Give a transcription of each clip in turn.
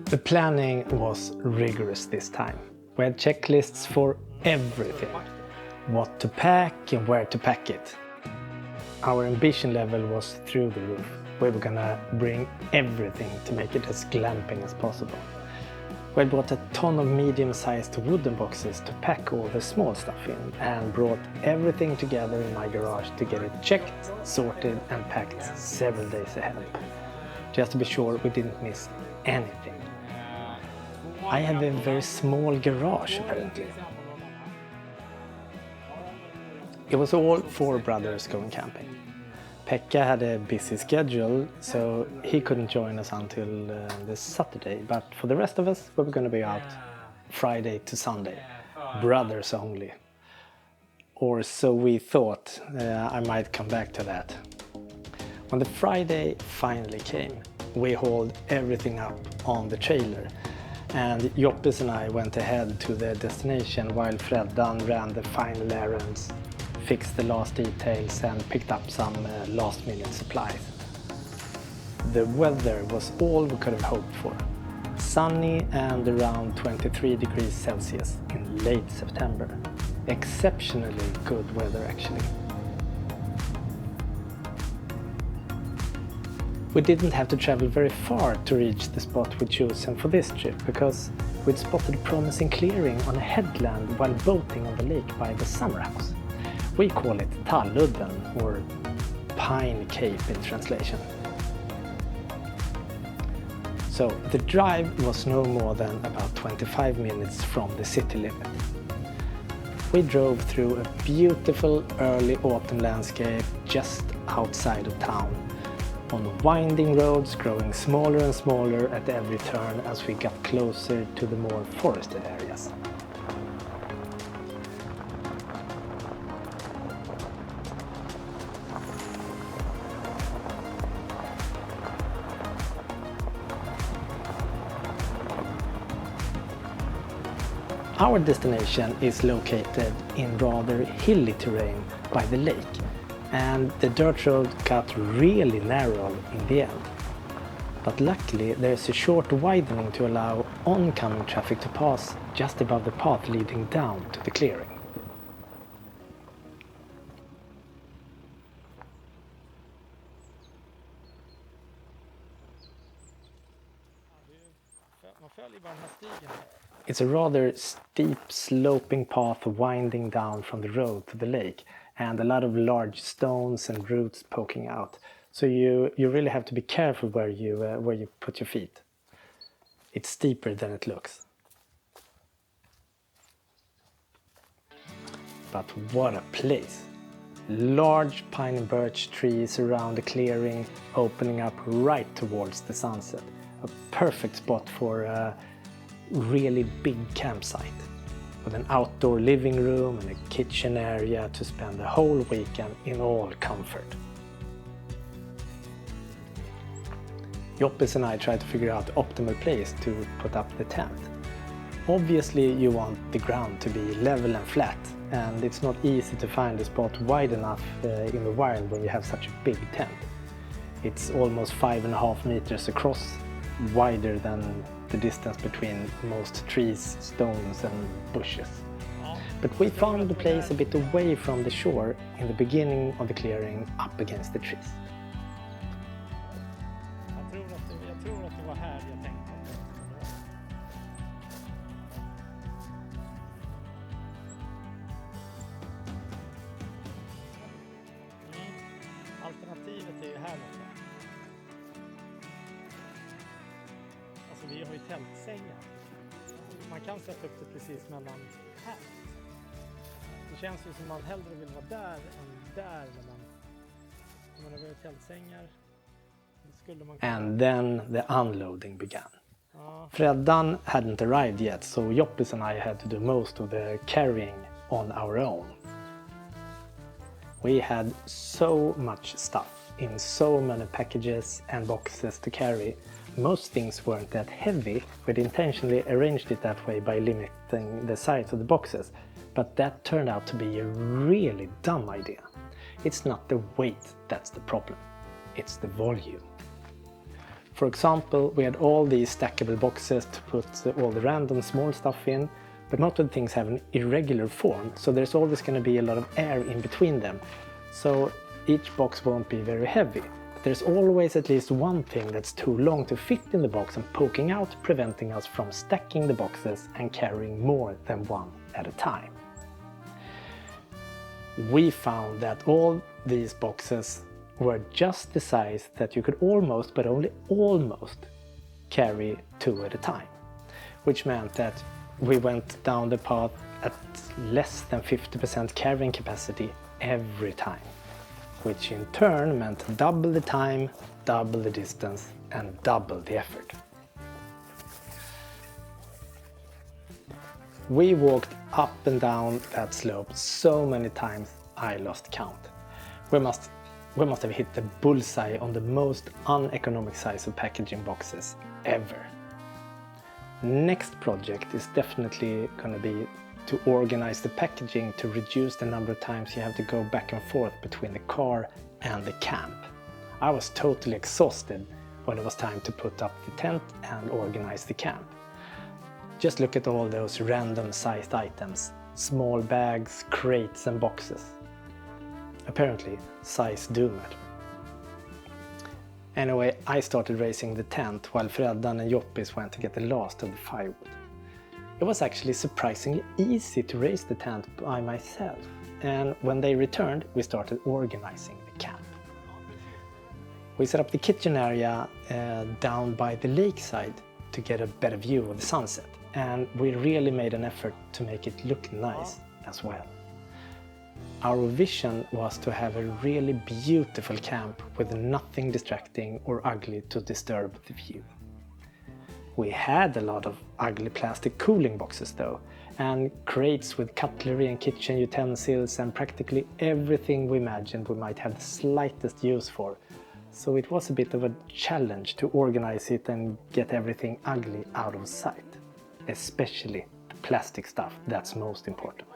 The planning was rigorous this time. We had checklists for everything. What to pack and where to pack it. Our ambition level was through the roof. We were gonna bring everything to make it as glamping as possible. We had bought a ton of medium-sized wooden boxes to pack all the small stuff in and brought everything together in my garage to get it checked, sorted and packed several days ahead. Just to be sure we didn't miss anything. I have a very small garage apparently. It was all four brothers going camping. Pekka had a busy schedule, so he couldn't join us until this Saturday, but for the rest of us, we were going to be out Friday to Sunday, brothers only. Or so we thought. I might come back to that. When the Friday finally came, we hauled everything up on the trailer, and Joppes and I went ahead to the destination while Freddan ran the final errands, fixed the last details and picked up some last-minute supplies. The weather was all we could have hoped for. Sunny and around 23 degrees Celsius in late September. Exceptionally good weather actually. We didn't have to travel very far to reach the spot we'd chosen for this trip because we'd spotted a promising clearing on a headland while boating on the lake by the summer house. We call it Talludden, or Pine Cape in translation. So the drive was no more than about 25 minutes from the city limit. We drove through a beautiful early autumn landscape just outside of town, on winding roads growing smaller and smaller at every turn as we got closer to the more forested areas. Our destination is located in rather hilly terrain by the lake, and the dirt road got really narrow in the end. But luckily there's a short widening to allow oncoming traffic to pass just above the path leading down to the clearing. It's a rather steep sloping path winding down from the road to the lake, and a lot of large stones and roots poking out. So you really have to be careful where you put your feet. It's steeper than it looks. But what a place! Large pine and birch trees around the clearing, opening up right towards the sunset. A perfect spot for a really big campsite, with an outdoor living room and a kitchen area to spend the whole weekend in all comfort. Joppes and I tried to figure out the optimal place to put up the tent. Obviously you want the ground to be level and flat, and it's not easy to find a spot wide enough in the wild when you have such a big tent. It's almost 5.5 meters across, wider than the distance between most trees, stones and bushes. But we found the place a bit away from the shore in the beginning of the clearing, up against the trees. Jag tror att det var här jag tänkte att det var. Alternativet är ju här borta. Alltså vi har ju tältsängar. Man kan sätta upp det precis mellan här. Det känns ju som man hellre vill vara där än där. När man har tältsängar. And then the unloading began. Freddan hadn't arrived yet, so Joppes and I had to do most of the carrying on our own. We had so much stuff in so many packages and boxes to carry. Most things weren't that heavy. We'd intentionally arranged it that way by limiting the size of the boxes, but that turned out to be a really dumb idea. It's not the weight that's the problem, it's the volume. For example, we had all these stackable boxes to put all the random small stuff in, but most of the things have an irregular form, so there's always going to be a lot of air in between them. So each box won't be very heavy. But there's always at least one thing that's too long to fit in the box and poking out, preventing us from stacking the boxes and carrying more than one at a time. We found that all these boxes were just the size that you could almost, but only almost, carry 2 at a time, which meant that we went down the path at less than 50% carrying capacity every time, which in turn meant double the time, double the distance, and double the effort. We walked up and down that slope so many times I lost count. We must have hit the bullseye on the most uneconomic size of packaging boxes ever. Next project is definitely going to be to organize the packaging to reduce the number of times you have to go back and forth between the car and the camp. I was totally exhausted when it was time to put up the tent and organize the camp. Just look at all those random sized items, small bags, crates and boxes. Apparently, size do matter. Anyway, I started raising the tent while Freddan and Joppis went to get the last of the firewood. It was actually surprisingly easy to raise the tent by myself, and when they returned, we started organizing the camp. We set up the kitchen area down by the lakeside to get a better view of the sunset, and we really made an effort to make it look nice as well. Our vision was to have a really beautiful camp with nothing distracting or ugly to disturb the view. We had a lot of ugly plastic cooling boxes though, and crates with cutlery and kitchen utensils and practically everything we imagined we might have the slightest use for. So it was a bit of a challenge to organize it and get everything ugly out of sight. Especially the plastic stuff, that's most important.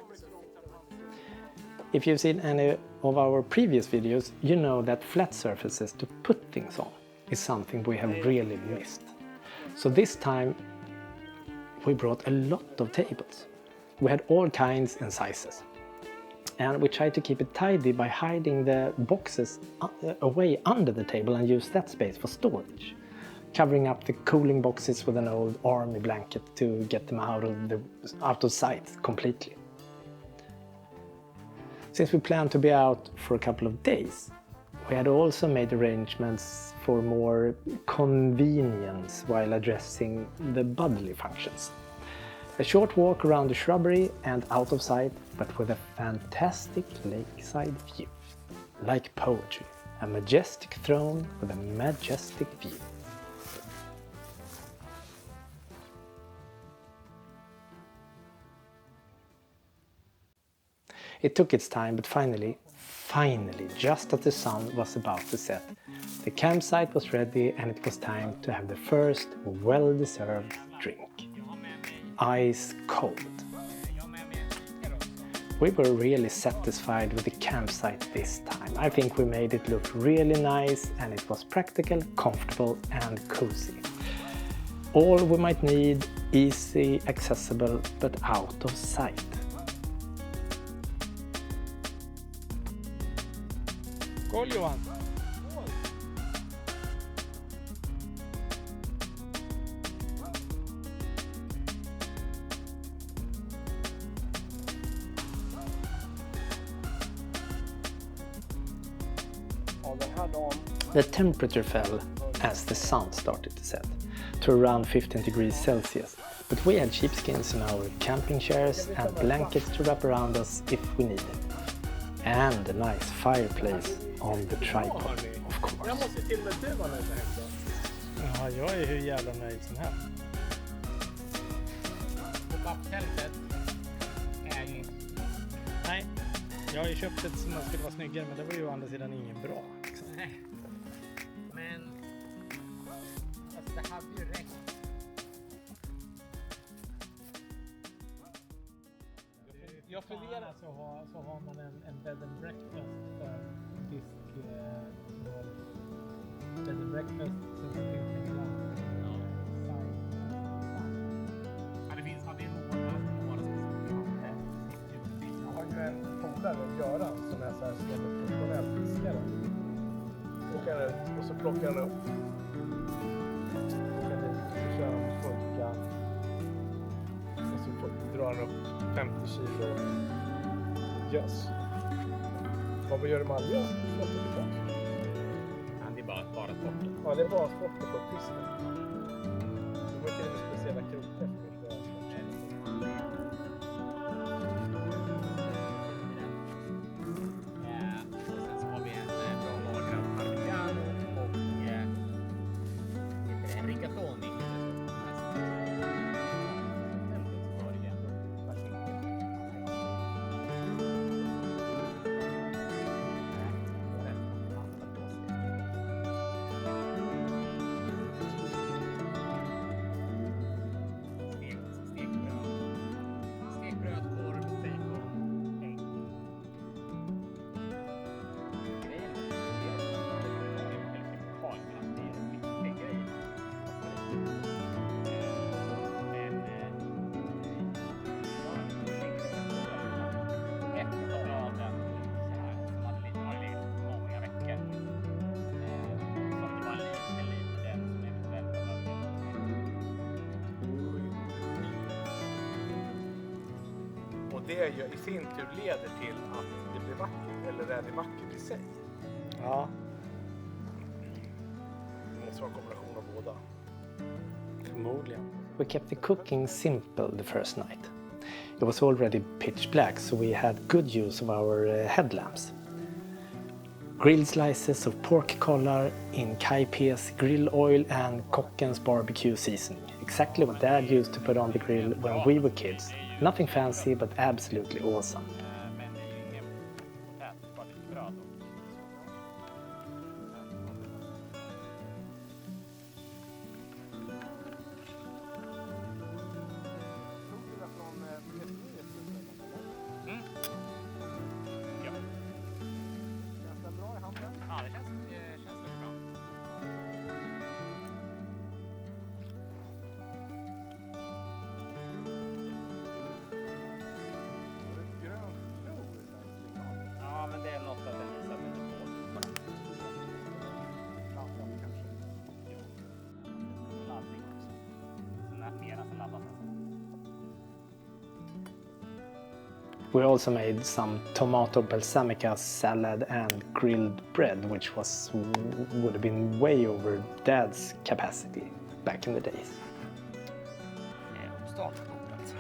If you've seen any of our previous videos, you know that flat surfaces to put things on is something we have really missed. So this time we brought a lot of tables. We had all kinds and sizes. And we tried to keep it tidy by hiding the boxes away under the table and use that space for storage. Covering up the cooling boxes with an old army blanket to get them out of sight completely. Since we planned to be out for a couple of days, we had also made arrangements for more convenience while addressing the bodily functions. A short walk around the shrubbery and out of sight, but with a fantastic lakeside view. Like poetry, a majestic throne with a majestic view. It took its time, but finally, just as the sun was about to set, the campsite was ready and it was time to have the first well-deserved drink. Ice cold. We were really satisfied with the campsite this time. I think we made it look really nice and it was practical, comfortable and cozy. All we might need, easy, accessible, but out of sight. Skål Johan! The temperature fell as the sun started to set, to around 15 degrees Celsius, but we had sheepskins in our camping chairs and blankets to wrap around us if we needed. And a nice fireplace on the tripod, of course. Jag måste till med du var nöjd med det. Ja, jag är hur jävla nöjd som helst. Pop-up-tältet är ju... Nej, jag har ju köpt ett som skulle vara snyggare, men det var ju å andra sidan ingen bra. Liksom. Nej, men... Alltså, det hade ju räckt. Jag funderar så har man en bed and breakfast för disk bed and breakfast så det finns en så plockar han upp. Så kör han fulka. Och så drar han upp 50 kilo gös. Vad gör du med all gös? Det är bara sporten. Ja, det är bara sporten på pisten. Det var inte några speciella krokar för att köra. Och sen så har vi en bra lagrad parmigiano och heter det rigatoni. Stekbröd, korv, bacon, ägg. Och det ju i sin tur leder till att det blir vackert, eller är det vackert i sig? Ja. Det måste vara en kombination av båda. Förmodligen. We kept the cooking simple the first night. It was already pitch black, so we had good use of our headlamps. Grilled slices of pork collar in Kaipes grill oil and Kockens barbecue seasoning. Exactly what Dad used to put on the grill when we were kids. Nothing fancy, but absolutely awesome. Men det är ju inget tät, bara lite bröd och ja. Känns den bra i handen? Ja, det känns väldigt bra. Ja, men det är något att den visar väldigt hårt. Laddat kanske. Jo. Laddning också. Sen är mera för laddat. We also made some tomato balsamica salad and grilled bread, which would have been way over Dad's capacity back in the days. Startbord alltså.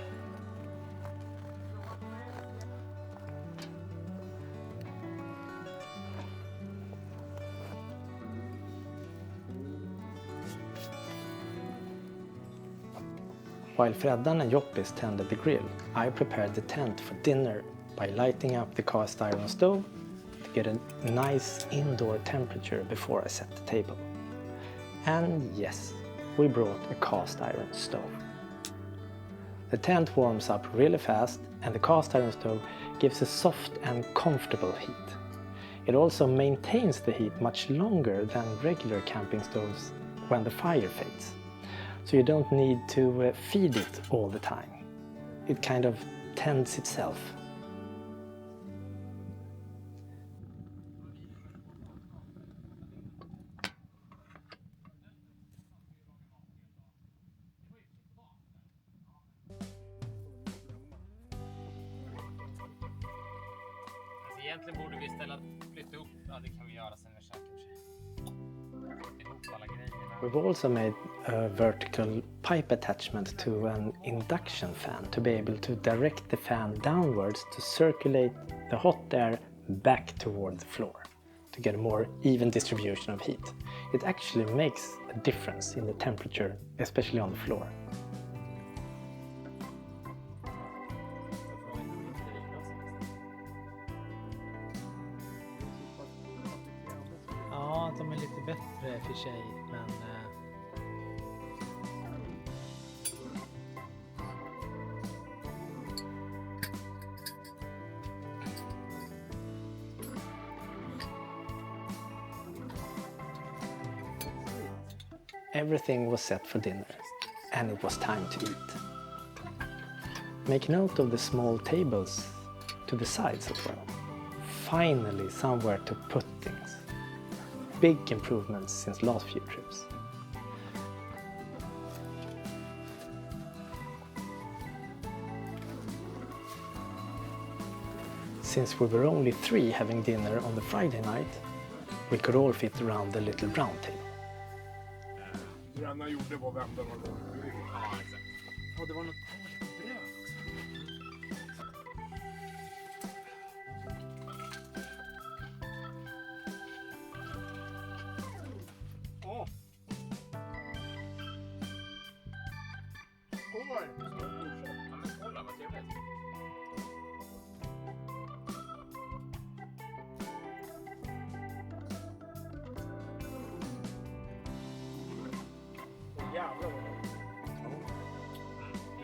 While Freddan and Joppis tended the grill, I prepared the tent for dinner by lighting up the cast iron stove to get a nice indoor temperature before I set the table. And yes, we brought a cast iron stove. The tent warms up really fast and the cast iron stove gives a soft and comfortable heat. It also maintains the heat much longer than regular camping stoves when the fire fades. So you don't need to feed it all the time. It kind of tends itself. Alltså egentligen borde vi flytta upp. Ja, det kan vi göra sen vi käkar ihop alla grejerna. We've also made a vertical pipe attachment to an induction fan to be able to direct the fan downwards to circulate the hot air back toward the floor to get a more even distribution of heat. It actually makes a difference in the temperature, especially on the floor. Ja, de är lite bättre för sig, men Everything was set for dinner, and it was time to eat. Make note of the small tables to the sides as well. Finally somewhere to put things. big improvements since last few trips. Since we were only 3 having dinner on the Friday night, we could all fit around the little round table. Det enda jag gjorde var att vända någon gång. Ja, exakt. Och det var något bröd också. Åh! Oj! Ja, men skål då, vad trevligt. Jävlar vad bra.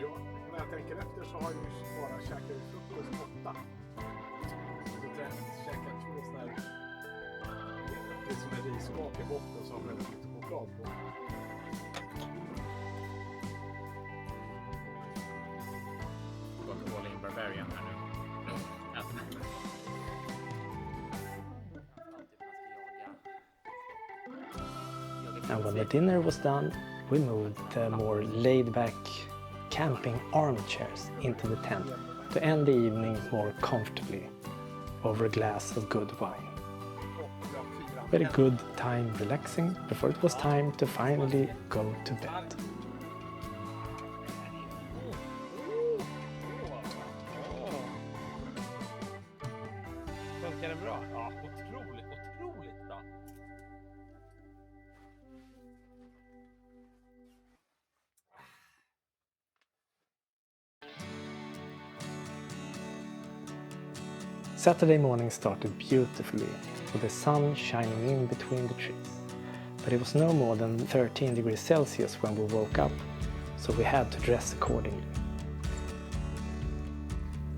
Ja, när jag tänker efter så har jag ju bara käkat frukost 8. Så käkat 2 sådana här. Det är som en riskak i botten som har lite choklad på. Gått all in Barbarian här nu. And when the dinner was done, we moved the more laid-back camping armchairs into the tent to end the evening more comfortably over a glass of good wine. We had a good time relaxing before it was time to finally go to bed. Funkar det bra? Ja, otroligt bra. Saturday morning started beautifully, with the sun shining in between the trees. But it was no more than 13 degrees Celsius when we woke up, so we had to dress accordingly.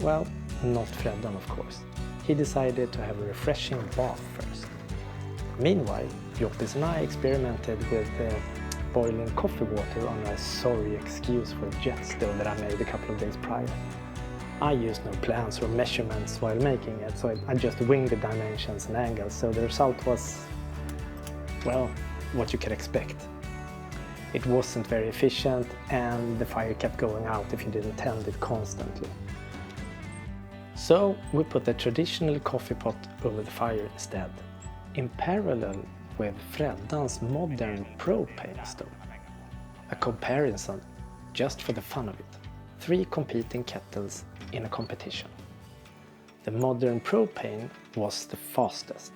Well, not Freddan, of course. He decided to have a refreshing bath first. Meanwhile, Joppis and I experimented with boiling coffee water on a sorry excuse for a jet stove that I made a couple of days prior. I used no plans or measurements while making it, so I just winged the dimensions and angles, so the result was, well, what you could expect. It wasn't very efficient, and the fire kept going out if you didn't tend it constantly. So we put the traditional coffee pot over the fire instead, in parallel with Freddan's modern propane stove. A comparison just for the fun of it. 3 competing kettles in a competition. The modern propane was the fastest,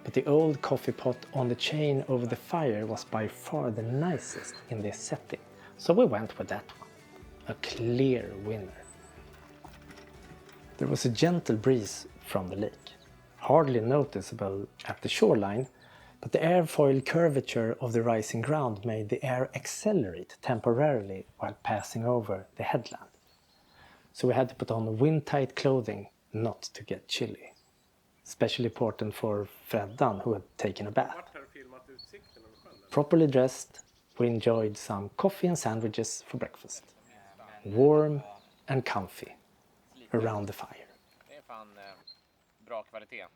but the old coffee pot on the chain over the fire was by far the nicest in this setting, so we went with that one. A clear winner. There was a gentle breeze from the lake, hardly noticeable at the shoreline, but the airfoil curvature of the rising ground made the air accelerate temporarily while passing over the headland. So we had to put on wind-tight clothing not to get chilly. Especially important for Freddan, who had taken a bath. Properly dressed, we enjoyed some coffee and sandwiches for breakfast. Warm and comfy around the fire. Det är fan bra kvalitet.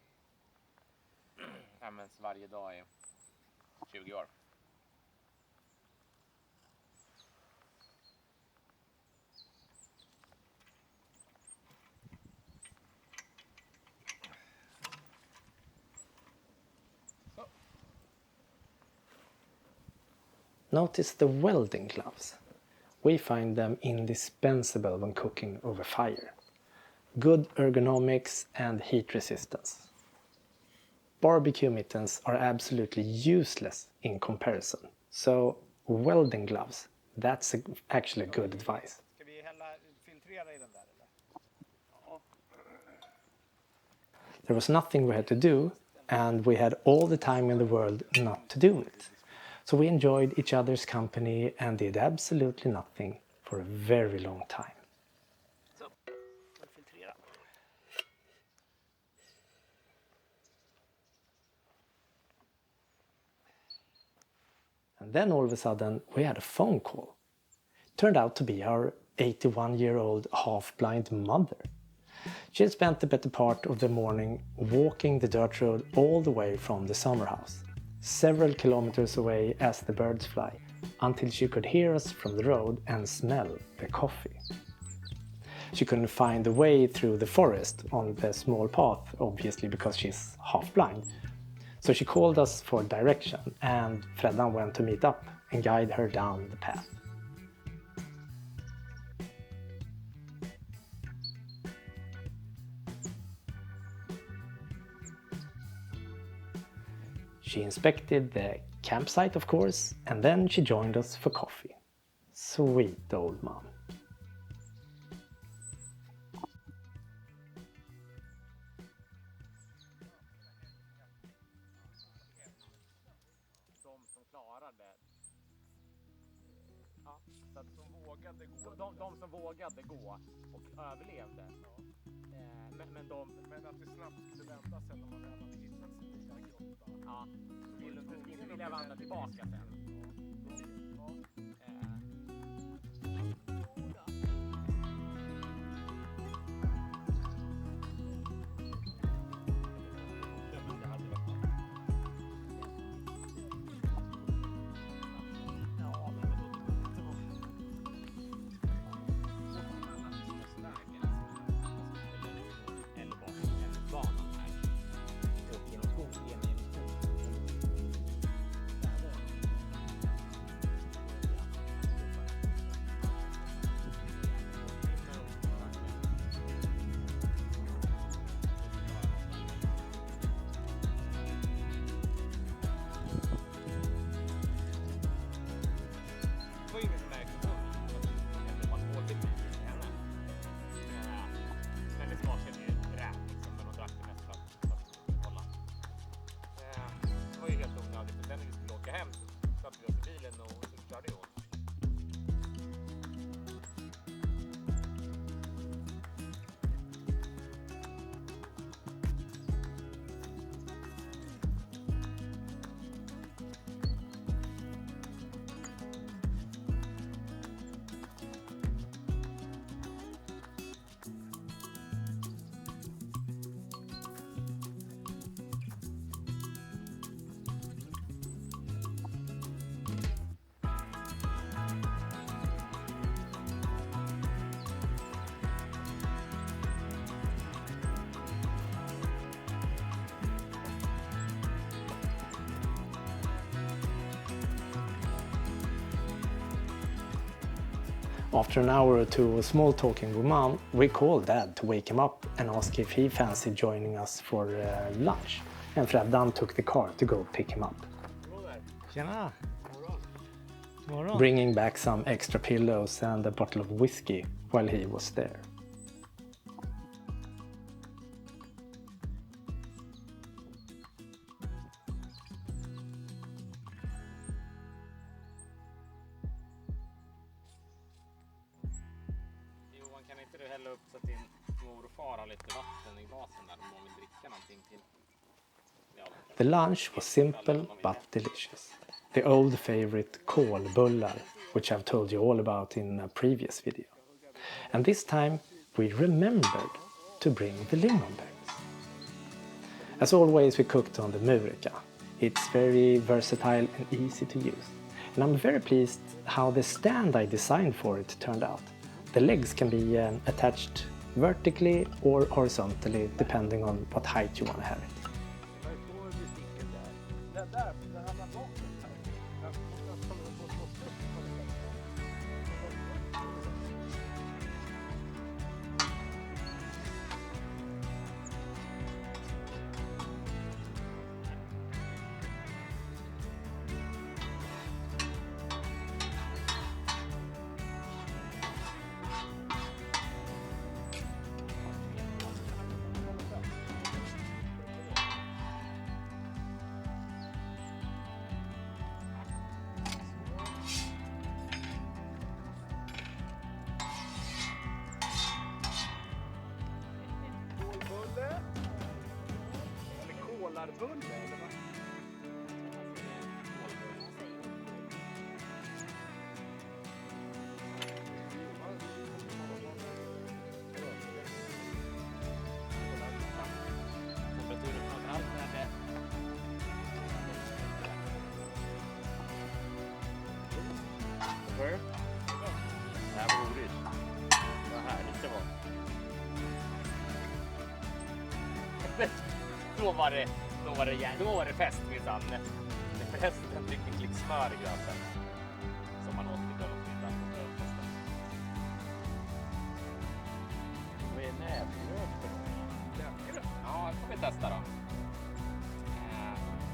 Används varje dag i 20 år. Notice the welding gloves. We find them indispensable when cooking over fire. Good ergonomics and heat resistance. Barbecue mittens are absolutely useless in comparison, so welding gloves, that's actually good advice. Ska vi filtrera i den där eller? There was nothing we had to do, and we had all the time in the world not to do it. So we enjoyed each other's company and did absolutely nothing for a very long time. Så, filtrera. And then all of a sudden we had a phone call. It turned out to be our 81-year-old half-blind mother. She had spent the better part of the morning walking the dirt road all the way from the summer house, several kilometers away as the birds fly, until she could hear us from the road and smell the coffee. She couldn't find the way through the forest on the small path, obviously because she's half blind. So she called us for direction, and Freddan went to meet up and guide her down the path. She inspected the campsite, of course, and then she joined us for coffee. Sweet old mom. De som klarade, ja, så att de som vågade gå och överlevde. Men att det snabbt skulle vända sen när man väl hade hittat sin nya grotta. Ja, inte vill jag vandra tillbaka sen. After an hour or two of small talking with Mom, we called Dad to wake him up and ask if he fancied joining us for lunch. And Freddan took the car to go pick him up, Tjena! Morgon. bringing back some extra pillows and a bottle of whiskey while he was there. Johan, kan inte du hälla upp så att din mor och far har lite vatten i glasen där om de vill dricka någonting till? Ja. The lunch was simple but delicious. The old favorite kålbullar, which I've told you all about in a previous video. And this time we remembered to bring the lemon berries. As always, we cooked on the murika. It's very versatile and easy to use. And I'm very pleased how the stand I designed for it turned out. The legs can be attached vertically or horizontally depending on what height you want to have it. Kålarbulle eller vad? Det här var roligt. Vad härligt det var. Då var det fest minsann. Förresten fick en klick smör i gröten. Som man åt i bröllopsmiddagen på bröllopsfesten. Vad är nätgröt för något? Ja, det får vi testa då.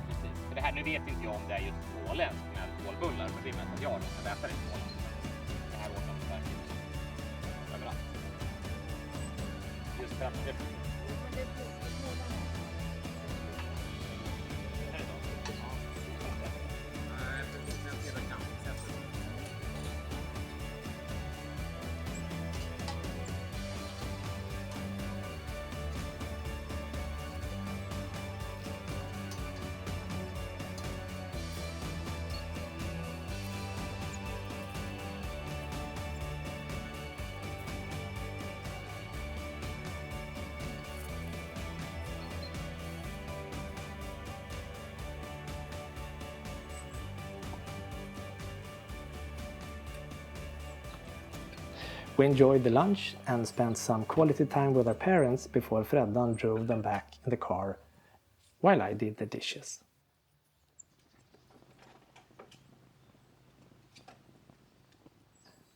Precis. För det här, nu vet inte jag om det är just åländskt med ålbullar. Men det är mest att jag äter inte ålen. Det här åt de verkligen överallt. Just för att det... We enjoyed the lunch and spent some quality time with our parents before Freddan drove them back in the car while I did the dishes.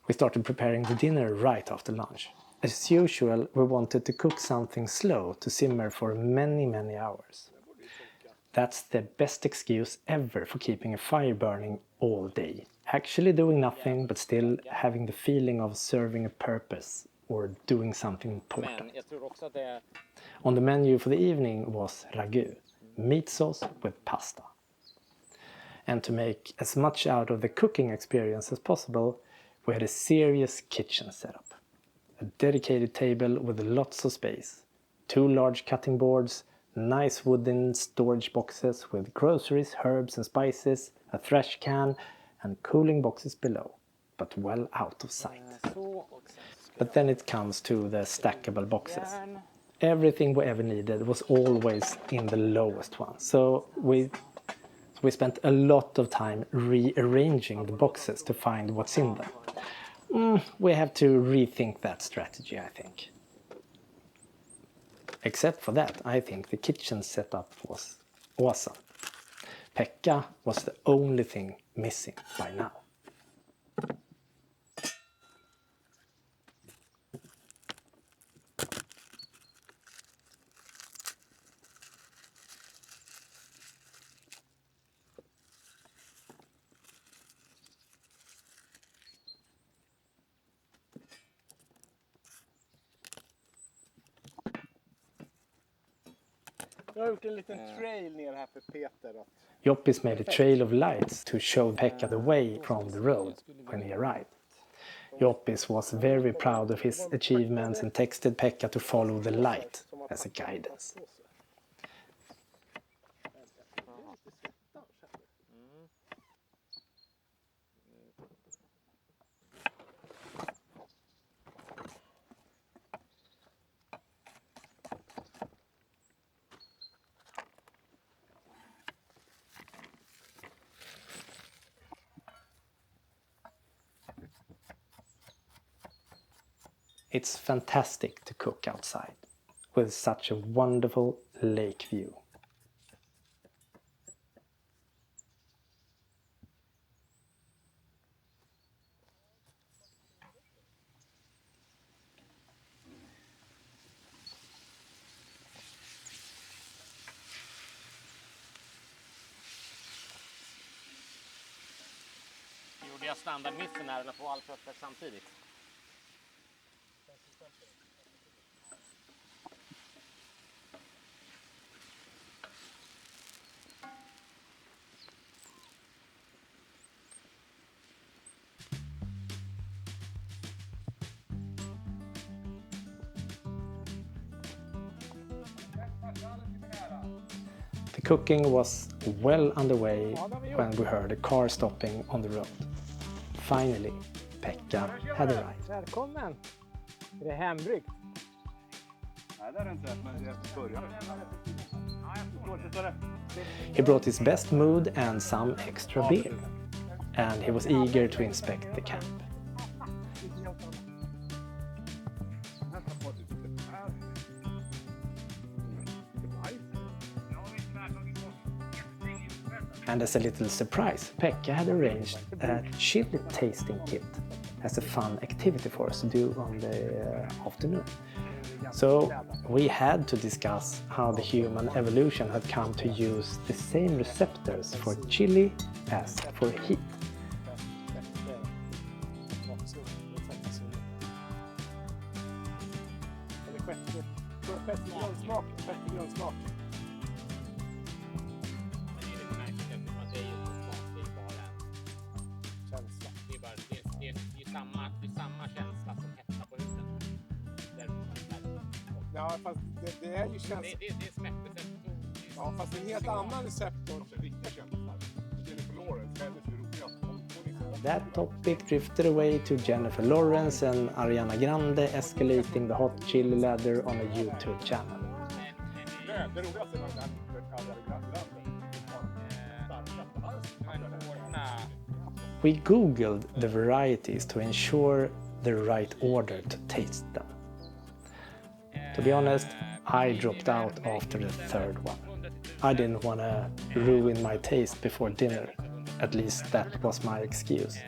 We started preparing the dinner right after lunch. As usual, we wanted to cook something slow to simmer for many hours. That's the best excuse ever for keeping a fire burning all day. Actually doing nothing but still having the feeling of serving a purpose or doing something important. Men jag tror också att det... On the menu for the evening was ragu, meat sauce with pasta. And to make as much out of the cooking experience as possible, we had a serious kitchen setup. A dedicated table with lots of space, 2 large cutting boards, nice wooden storage boxes with groceries, herbs and spices, a thresh can and cooling boxes below, but well out of sight. But then it comes to the stackable boxes. Everything we ever needed was always in the lowest one, so we spent a lot of time rearranging the boxes to find what's in them. We have to rethink that strategy, I think. Except for that, I think the kitchen setup was awesome. Pekka was the only thing missing by now. Jag har gjort en liten trail ner här för Peter. Joppis made a trail of lights to show Pekka the way from the road when he arrived. Joppis was very proud of his achievements and texted Pekka to follow the light as a guidance. It's fantastic to cook outside with such a wonderful lake view. Gjorde jag standardmissen här eller på ourselfes samtidigt? The cooking was well underway when we heard a car stopping on the road. Finally, Pekka had arrived. Välkommen! Är det hembryggt? Nej, det är det inte, men det är början. He brought his best mood and some extra beer. and he was eager to inspect the camp. And as a little surprise, Pekka had arranged a chili tasting kit as a fun activity for us to do on the afternoon. So we had to discuss how the human evolution had come to use the same receptors for chili as for heat. Samma känsla som hetta på huden. Ja, fast det är ju känsla. Det är smärtreceptor. Ja, fast en helt annan receptor. Riktiga känslan. Jennifer Lawrence, hennes är roligast. That topic drifted away to Jennifer Lawrence and Ariana Grande escalating the hot chili ladder on a YouTube channel. Det roligaste är att We googled the varieties to ensure the right order to taste them. To be honest, I dropped out after the third one. I didn't want to ruin my taste before dinner. At least that was my excuse.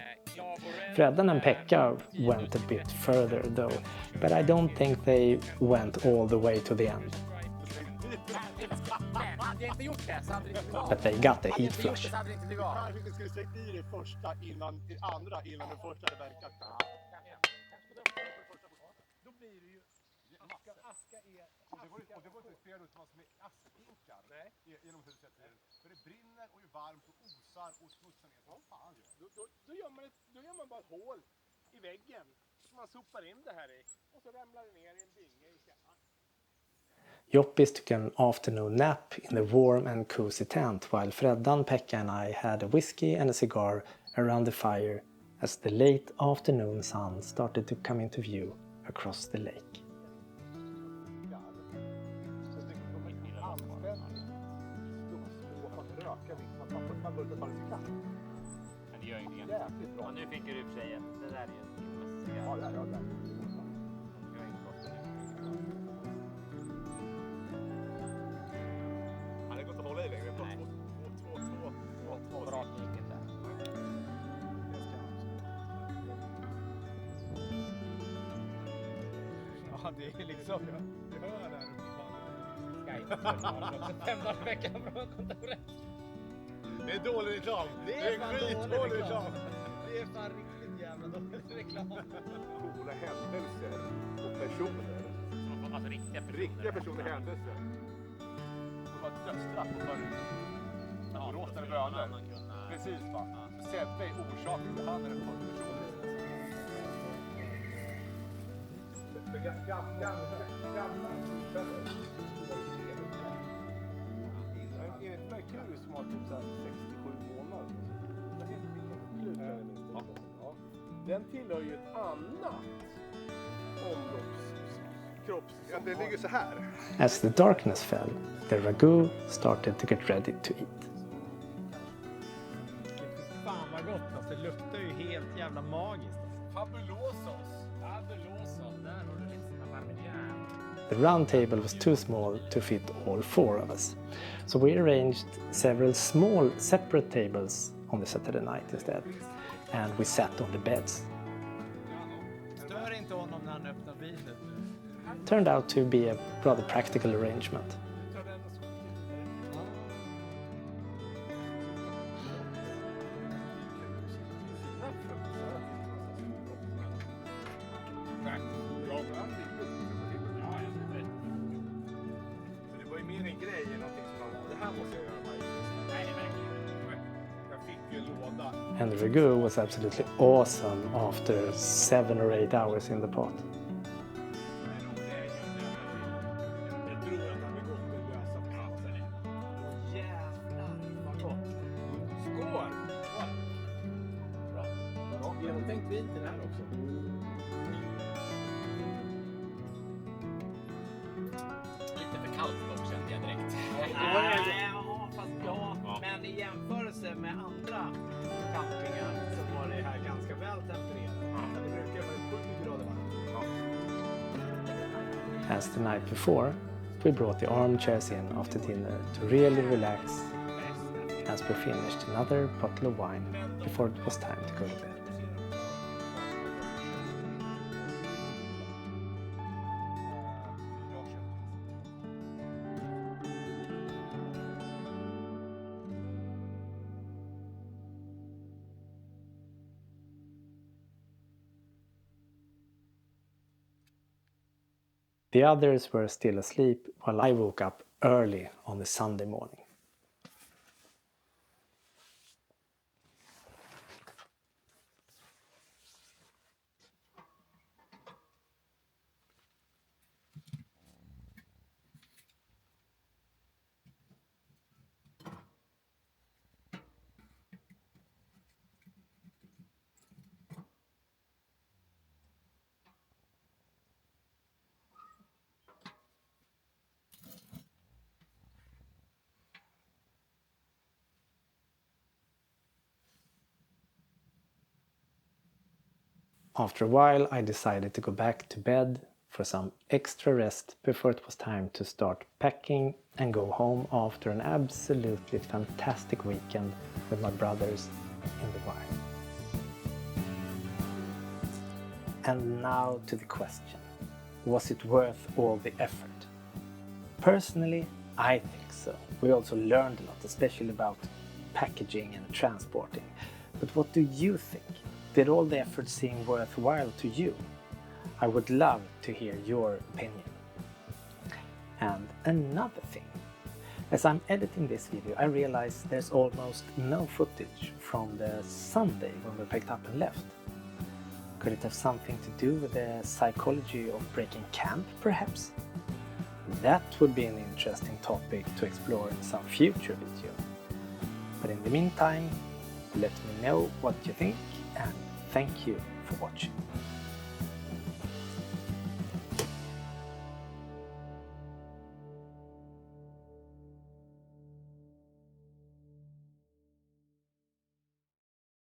Freddan and Pekka went a bit further though, but I don't think they went all the way to the end. But they got the heat flush. kanske inte skulle sträckt i det första innan det andra innan det första hade verkat. Då blir det ju aska är och det går inte att spela ut vad som är askinkar genom huset. För det brinner och är varmt och osar och smutsar ner. Vad fan gör? Då gör man bara ett hål i väggen som man sopar in det här i och så ramlar det ner i en binge i källaren. Joppis took an afternoon nap in the warm and cozy tent while Freddan, Pekka and I had a whiskey and a cigar around the fire as the late afternoon sun started to come into view across the lake. Men det gör ingenting. Ja, nu fick du i och för sig det där är ju en timme. Ja, ja. Han är gått att hålla i längre. Två Bra knicket där. Ja, det är liksom... Jag hör där uppe. 5 dagar i veckan från kontoret. Det är dålig reklam. Det är fan skitdålig reklam. Det är fan riktigt jävla dålig reklam. Coola händelser och personer. Alltså Riktiga personer händelser. Det var ett dödsstraff på förut. Råtade bönor. Precis va. Sebbe är orsaken till han är den första personen. Gamla enligt Merkurius som har typ 67 månader. Ja. Den tillhör ju ett annat omloppskropps... Ja, det ligger så här. As the darkness fell, the ragu started to get ready to eat. Fan vad gott alltså, det luktar ju helt jävla magiskt. Fabulosos. där har du lite parmesan. The round table was too small to fit all 4 of us, so we arranged several small separate tables on the Saturday night instead, and we sat on the beds. Stör inte honom när han öppnar bilen. Turned out to be a rather practical arrangement. Det var ju mer en grej än någonting som det här måste jag göra. Nej, det är verkligen. Jag fick ju en låda. And the ragu was absolutely awesome after 7 or 8 hours in the pot. Jag tror att han är gott att lösa på. Jävlar vad gott. Skål! Bra. Genomtänkt vin till det här också. Lite för kallt dock kände jag direkt. Ja, fast ja. Men jämförelse med andra campingar så var det här ganska väl tempererat. Det brukar vara 70 grader varmt. As the night before, we brought the armchairs in after dinner to really relax as we finished another bottle of wine before it was time to go to bed. The others were still asleep while I woke up early on the Sunday morning. After a while, I decided to go back to bed for some extra rest before it was time to start packing and go home after an absolutely fantastic weekend with my brothers in the wild. And now to the question, was it worth all the effort? Personally, I think so. We also learned a lot, especially about packaging and transporting. But what do you think? Did all the effort seem worthwhile to you? I would love to hear your opinion. And another thing, as I'm editing this video, I realize there's almost no footage from the Sunday when we picked up and left. Could it have something to do with the psychology of breaking camp, perhaps? That would be an interesting topic to explore in some future video. But in the meantime, let me know what you think, and thank you for watching.